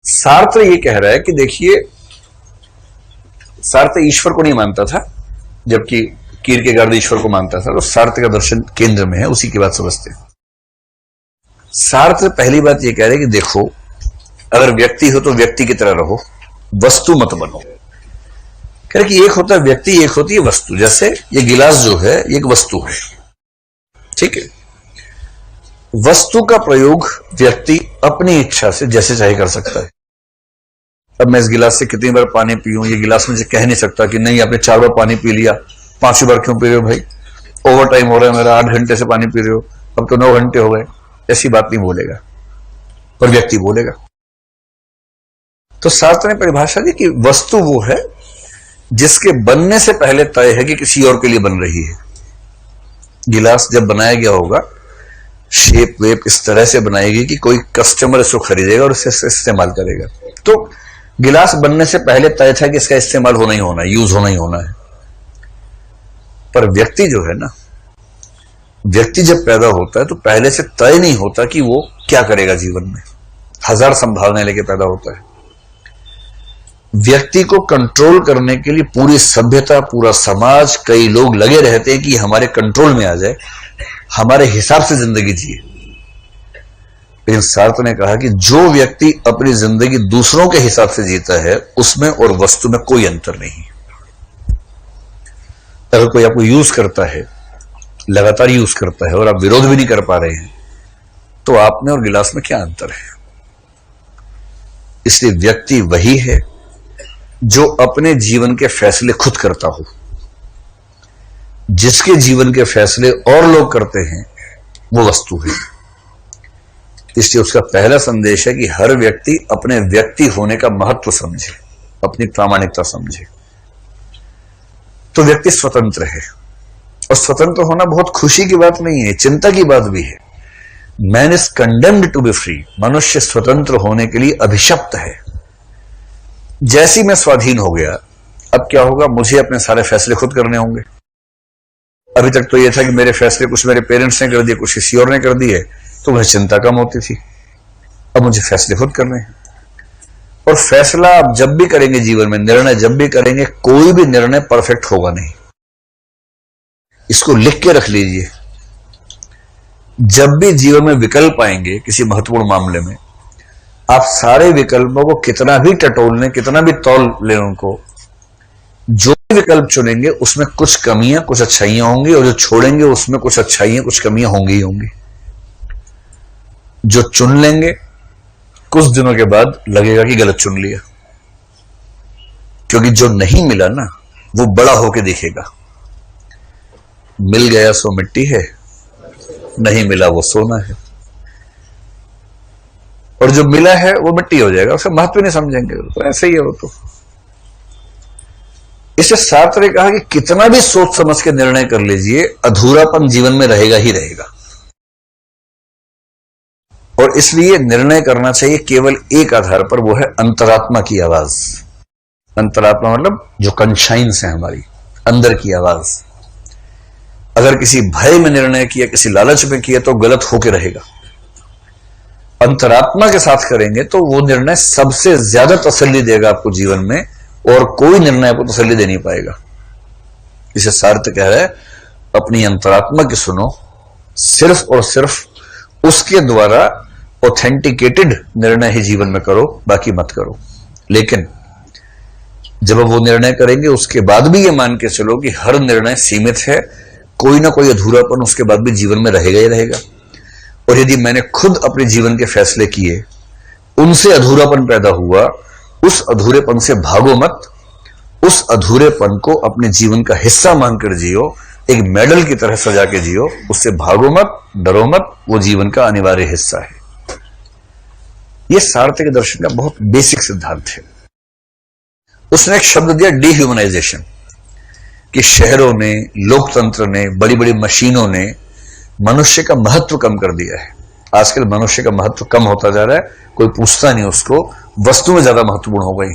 Sartre ये कह रहा है कि देखिए, सार्त्र ईश्वर को नहीं मानता था, जबकि कीरकेगार्ड ईश्वर को मानता था। तो सार्त्र का दर्शन केंद्र में है, उसी की बात समझते हैं। सार्त्र पहली बात ये कह रहे हैं कि देखो, अगर व्यक्ति हो तो व्यक्ति की तरह रहो, वस्तु मत बनो। कह रहे कि एक होता है व्यक्ति, एक होती है वस्तु। जैसे ये गिलास जो है ये एक वस्तु है, ठीक है। वस्तु का प्रयोग व्यक्ति अपनी इच्छा से जैसे चाहे कर सकता है। अब मैं इस गिलास से कितनी बार पानी पीऊं, ये गिलास मुझे कह नहीं सकता कि नहीं आपने 4 बार पानी पी लिया, 5वीं बार क्यों पी रहे हो भाई, ओवर टाइम हो रहा है मेरा, 8 घंटे से पानी पी रहे हो, अब तो 9 घंटे हो गए। ऐसी बात नहीं बोलेगा, पर व्यक्ति बोलेगा। तो शास्त्र ने परिभाषा दी कि वस्तु वो है जिसके बनने से पहले तय है कि किसी और के लिए बन रही है। गिलास जब बनाया गया होगा, शेप वेप इस तरह से बनाएगी कि कोई कस्टमर इसको खरीदेगा और इसे इस्तेमाल करेगा। तो गिलास बनने से पहले तय था कि इसका इस्तेमाल होना ही होना है, यूज होना ही होना है। पर व्यक्ति जो है ना, व्यक्ति जब पैदा होता है तो पहले से तय नहीं होता कि वो क्या करेगा जीवन में। 1000 संभावनाएं लेके पैदा होता है। व्यक्ति को कंट्रोल करने के लिए पूरी सभ्यता, पूरा समाज, कई लोग लगे रहते हैं कि हमारे कंट्रोल में आ जाए, हमारे हिसाब से जिंदगी जिए। लेकिन सार्त्र ने कहा कि जो व्यक्ति अपनी जिंदगी दूसरों के हिसाब से जीता है, उसमें और वस्तु में कोई अंतर नहीं। अगर कोई आपको यूज करता है, लगातार यूज करता है, और आप विरोध भी नहीं कर पा रहे हैं, तो आप में और गिलास में क्या अंतर है। इसलिए व्यक्ति वही है जो अपने जीवन के फैसले खुद करता हो। जिसके जीवन के फैसले और लोग करते हैं वो वस्तु है। इसलिए उसका पहला संदेश है कि हर व्यक्ति अपने व्यक्ति होने का महत्व समझे, अपनी प्रामाणिकता समझे। तो व्यक्ति स्वतंत्र है, और स्वतंत्र होना बहुत खुशी की बात नहीं है, चिंता की बात भी है। Man is condemned to be free. मनुष्य स्वतंत्र होने के लिए अभिशप्त है। जैसी मैं स्वाधीन हो गया, अब क्या होगा, मुझे अपने सारे फैसले खुद करने होंगे। अभी तक तो यह था कि मेरे फैसले कुछ मेरे पेरेंट्स ने कर दिए, कुछ किसी और ने कर दिए, तो मुझे चिंता कम होती थी। अब मुझे फैसले खुद करने हैं। और फैसला आप जब भी करेंगे जीवन में, निर्णय जब भी करेंगे, कोई भी निर्णय परफेक्ट होगा नहीं। इसको लिख के रख लीजिए। जब भी जीवन में विकल्प आएंगे किसी महत्वपूर्ण मामले में, आप सारे विकल्पों को कितना भी टटोल लें, कितना भी तौल लें उनको, जो भी विकल्प चुनेंगे उसमें कुछ कमियां, कुछ अच्छाइयां होंगी, और जो छोड़ेंगे उसमें कुछ अच्छाइयां, कुछ कमियां होंगी ही होंगी। जो चुन लेंगे, कुछ दिनों के बाद लगेगा कि गलत चुन लिया, क्योंकि जो नहीं मिला ना, वो बड़ा होके दिखेगा। मिल गया सो मिट्टी है, नहीं मिला वो सोना है। और जो मिला है वो मिट्टी हो जाएगा, उसका महत्व नहीं समझेंगे। तो ऐसे ही है वो। तो इससे सार्त्र ने कहा कि कितना भी सोच समझ के निर्णय कर लीजिए, अधूरापन जीवन में रहेगा ही रहेगा। और इसलिए निर्णय करना चाहिए केवल एक आधार पर, वो है अंतरात्मा की आवाज। अंतरात्मा मतलब जो कॉन्शियस है हमारी, अंदर की आवाज। अगर किसी भय में निर्णय किया, किसी लालच में किया, तो गलत होके रहेगा। अंतरात्मा के साथ करेंगे तो वो निर्णय सबसे ज्यादा तसल्ली देगा आपको जीवन में, और कोई निर्णय आपको तसल्ली दे नहीं पाएगा। इसे सार्त्र कह रहा है, अपनी अंतरात्मा की सुनो, सिर्फ और सिर्फ उसके द्वारा ऑथेंटिकेटेड निर्णय ही जीवन में करो, बाकी मत करो। लेकिन जब आप वो निर्णय करेंगे, उसके बाद भी ये मान के चलो कि हर निर्णय सीमित है, कोई ना कोई अधूरापन उसके बाद भी जीवन में रहेगा ही रहेगा। और यदि मैंने खुद अपने जीवन के फैसले किए, उनसे अधूरापन पैदा हुआ, उस अधूरेपन से भागो मत। उस अधूरेपन को अपने जीवन का हिस्सा मानकर जियो, एक मेडल की तरह सजा के जियो। उससे भागो मत, डरो मत, वो जीवन का अनिवार्य हिस्सा है। यह सार्त्र के दर्शन का बहुत बेसिक सिद्धांत है। उसने एक शब्द दिया, डिह्यूमनाइजेशन, कि शहरों ने, लोकतंत्र ने, बड़ी बड़ी मशीनों ने मनुष्य का महत्व कम कर दिया है। आजकल मनुष्य का महत्व कम होता जा रहा है, कोई पूछता नहीं उसको, वस्तुएं ज्यादा महत्वपूर्ण हो गई।